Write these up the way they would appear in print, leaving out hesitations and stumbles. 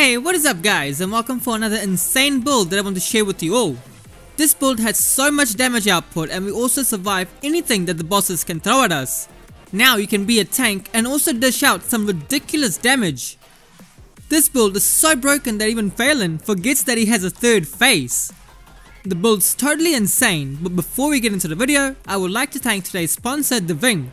Hey, what is up guys, and welcome for another insane build that I want to share with you all. This build has so much damage output and we also survive anything that the bosses can throw at us. Now you can be a tank and also dish out some ridiculous damage. This build is so broken that even Phelan forgets that he has a third face. The build's totally insane, but before we get into the video, I would like to thank today's sponsor, The Ving.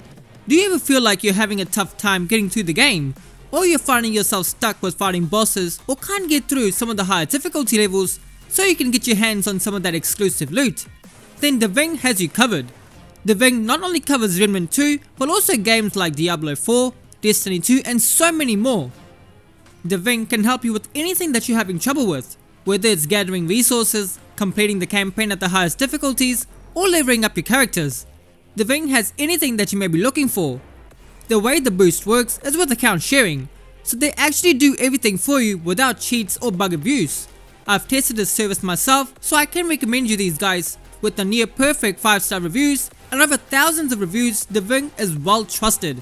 Do you ever feel like you're having a tough time getting through the game? Or you're finding yourself stuck with fighting bosses or can't get through some of the higher difficulty levels so you can get your hands on some of that exclusive loot? Then The Ving has you covered. The Ving not only covers REMNANT 2 but also games like Diablo 4, Destiny 2 and so many more. The Ving can help you with anything that you're having trouble with, whether it's gathering resources, completing the campaign at the highest difficulties or leveling up your characters. The Ving has anything that you may be looking for. The way the boost works is with account sharing, so they actually do everything for you without cheats or bug abuse. I've tested this service myself, so I can recommend you these guys. With the near perfect 5-star reviews and over thousands of reviews, The Ving is well trusted.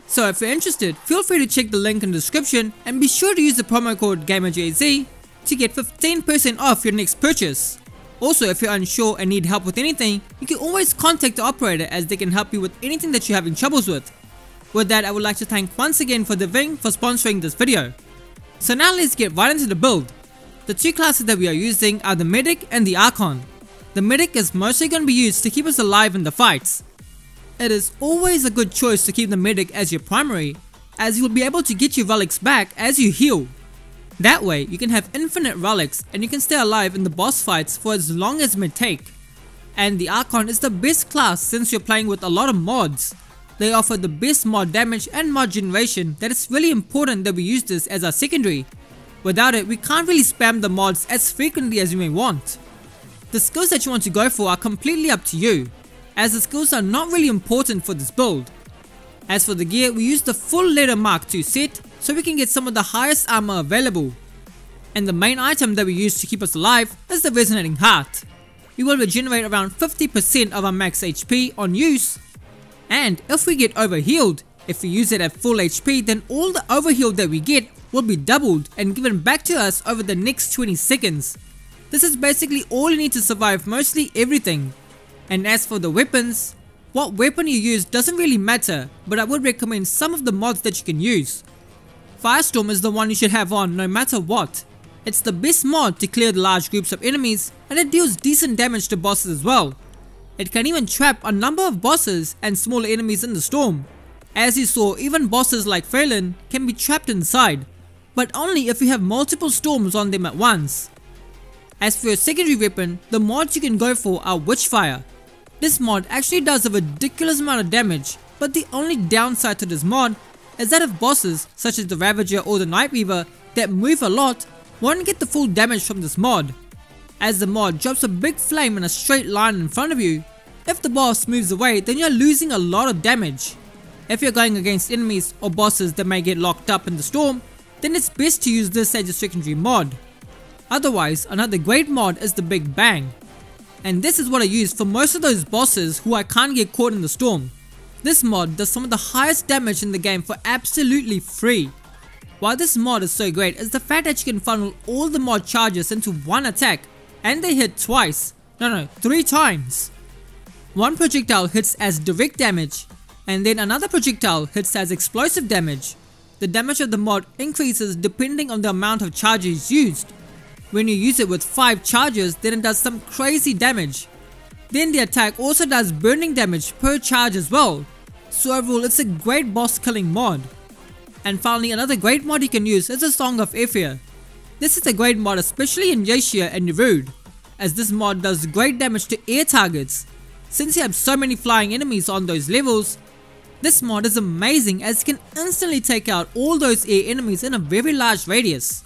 So if you're interested, feel free to check the link in the description and be sure to use the promo code GamerJZ to get 15% off your next purchase. Also, if you're unsure and need help with anything, you can always contact the operator as they can help you with anything that you're having troubles with. With that, I would like to thank once again for The Ving for sponsoring this video. So now let's get right into the build. The two classes that we are using are the Medic and the Archon. The Medic is mostly going to be used to keep us alive in the fights. It is always a good choice to keep the Medic as your primary, as you will be able to get your relics back as you heal. That way, you can have infinite relics and you can stay alive in the boss fights for as long as it may take. And the Archon is the best class since you're playing with a lot of mods. They offer the best mod damage and mod generation that it's really important that we use this as our secondary. Without it, we can't really spam the mods as frequently as you may want. The skills that you want to go for are completely up to you, as the skills are not really important for this build. As for the gear, we use the full leather Mark II set so we can get some of the highest armor available. And the main item that we use to keep us alive is the resonating heart. We will regenerate around 50% of our max HP on use. And if we get overhealed, if we use it at full HP, then all the overheal that we get will be doubled and given back to us over the next 20 seconds. This is basically all you need to survive mostly everything. And as for the weapons, what weapon you use doesn't really matter, but I would recommend some of the mods that you can use. Firestorm is the one you should have on no matter what. It's the best mod to clear the large groups of enemies and it deals decent damage to bosses as well. It can even trap a number of bosses and smaller enemies in the storm. As you saw, even bosses like Phelan can be trapped inside, but only if you have multiple storms on them at once. As for your secondary weapon, the mods you can go for are Witchfire. This mod actually does a ridiculous amount of damage, but the only downside to this mod is that if bosses such as the Ravager or the Night Weaver that move a lot won't get the full damage from this mod, as the mod drops a big flame in a straight line in front of you. If the boss moves away, then you're losing a lot of damage. If you're going against enemies or bosses that may get locked up in the storm, then it's best to use this as a secondary mod. Otherwise, another great mod is the Big Bang. And this is what I use for most of those bosses who I can't get caught in the storm. This mod does some of the highest damage in the game for absolutely free. Why this mod is so great is the fact that you can funnel all the mod charges into one attack and they hit twice, no 3 times. One projectile hits as direct damage and then another projectile hits as explosive damage. The damage of the mod increases depending on the amount of charges used. When you use it with 5 charges, then it does some crazy damage. Then the attack also does burning damage per charge as well. So overall, it's a great boss killing mod. And finally, another great mod you can use is the Song of Ephir. This is a great mod especially in Yeşia and Nerud, as this mod does great damage to air targets. Since you have so many flying enemies on those levels, this mod is amazing as it can instantly take out all those air enemies in a very large radius.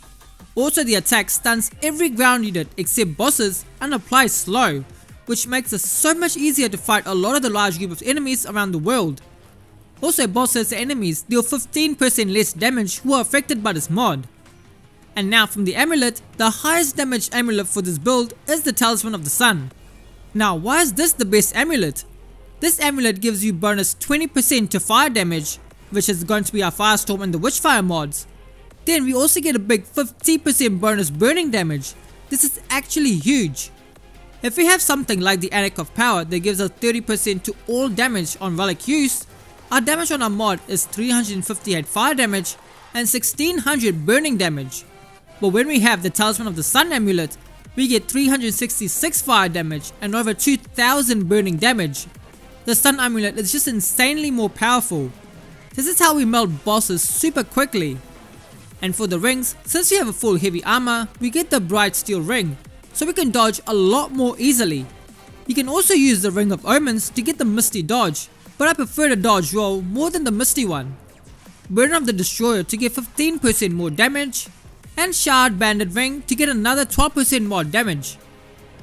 Also, the attack stuns every ground unit except bosses and applies slow, which makes it so much easier to fight a lot of the large group of enemies around the world. Also, bosses and enemies deal 15% less damage who are affected by this mod. And now from the amulet, the highest damage amulet for this build is the Talisman of the Sun. Now why is this the best amulet? This amulet gives you bonus 20% to fire damage, which is going to be our Firestorm and the Witchfire mods. Then we also get a big 50% bonus burning damage. This is actually huge. If we have something like the Anik of Power that gives us 30% to all damage on relic use, our damage on our mod is 358 fire damage and 1600 burning damage. But when we have the Talisman of the Sun amulet, we get 366 fire damage and over 2000 burning damage. The Sun amulet is just insanely more powerful. This is how we melt bosses super quickly. And for the rings, since we have a full heavy armor, we get the bright steel ring, so we can dodge a lot more easily. You can also use the Ring of Omens to get the misty dodge, but I prefer the dodge roll more than the misty one. Burden of the Destroyer to get 15% more damage, and Shard Banded Ring to get another 12% more damage.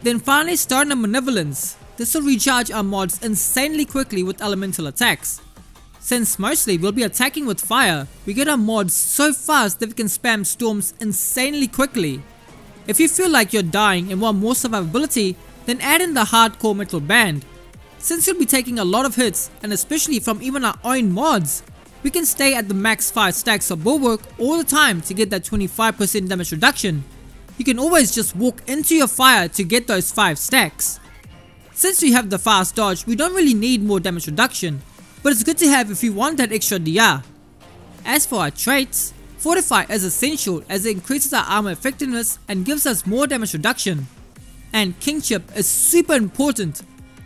Then finally Stone of Malevolence. This will recharge our mods insanely quickly with elemental attacks. Since mostly we'll be attacking with fire, we get our mods so fast that we can spam storms insanely quickly. If you feel like you're dying and want more survivability, then add in the Hardcore Metal Band. Since you'll be taking a lot of hits, and especially from even our own mods, we can stay at the max 5 stacks of Bulwark all the time to get that 25% damage reduction. You can always just walk into your fire to get those 5 stacks. Since we have the fast dodge, we don't really need more damage reduction, but it's good to have if you want that extra DR. As for our traits, Fortify is essential as it increases our armor effectiveness and gives us more damage reduction. And Kingship is super important.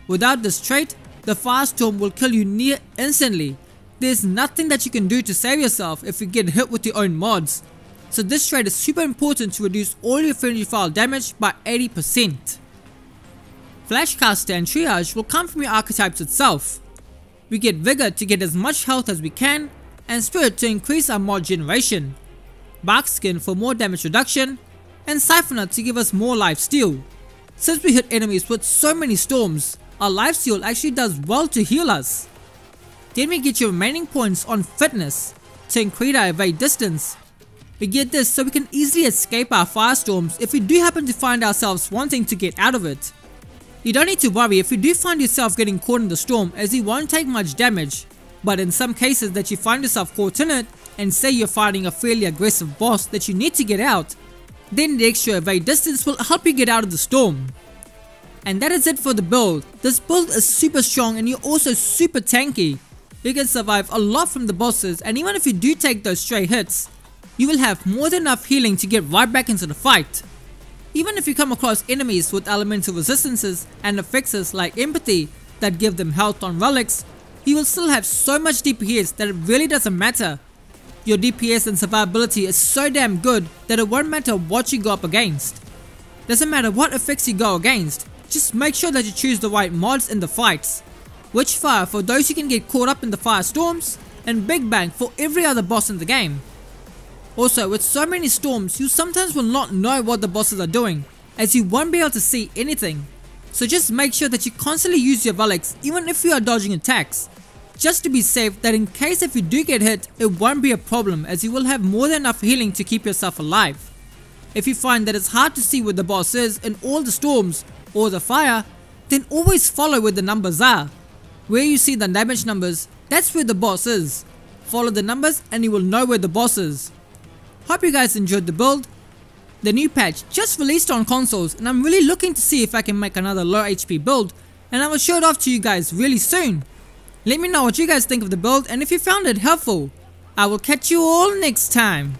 Without this trait, the Firestorm will kill you near instantly. There's nothing that you can do to save yourself if you get hit with your own mods. So this trait is super important to reduce all your friendly fire damage by 80%. Flashcaster and Triage will come from your archetypes itself. We get Vigor to get as much health as we can, and Spirit to increase our mod generation, Barkskin for more damage reduction, and Siphoner to give us more lifesteal. Since we hit enemies with so many storms, our lifesteal actually does well to heal us. Then we get your remaining points on Fitness to increase our evade distance. We get this so we can easily escape our firestorms if we do happen to find ourselves wanting to get out of it. You don't need to worry if you do find yourself getting caught in the storm, as you won't take much damage, but in some cases that you find yourself caught in it, and say you're fighting a fairly aggressive boss that you need to get out, then the extra evade distance will help you get out of the storm. And that is it for the build. This build is super strong and you're also super tanky. You can survive a lot from the bosses, and even if you do take those stray hits, you will have more than enough healing to get right back into the fight. Even if you come across enemies with elemental resistances and affixes like Empathy that give them health on relics, you will still have so much DPS that it really doesn't matter. Your DPS and survivability is so damn good that it won't matter what you go up against. Doesn't matter what effects you go against, just make sure that you choose the right mods in the fights. Witchfire for those who can get caught up in the firestorms, and Big Bang for every other boss in the game. Also, with so many storms, you sometimes will not know what the bosses are doing, as you won't be able to see anything. So just make sure that you constantly use your relics even if you are dodging attacks, just to be safe that in case if you do get hit, it won't be a problem, as you will have more than enough healing to keep yourself alive. If you find that it's hard to see where the boss is in all the storms or the fire, then always follow where the numbers are. Where you see the damage numbers, that's where the boss is. Follow the numbers and you will know where the boss is. Hope you guys enjoyed the build. The new patch just released on consoles, and I'm really looking to see if I can make another low HP build, and I will show it off to you guys really soon. Let me know what you guys think of the build and if you found it helpful. I will catch you all next time.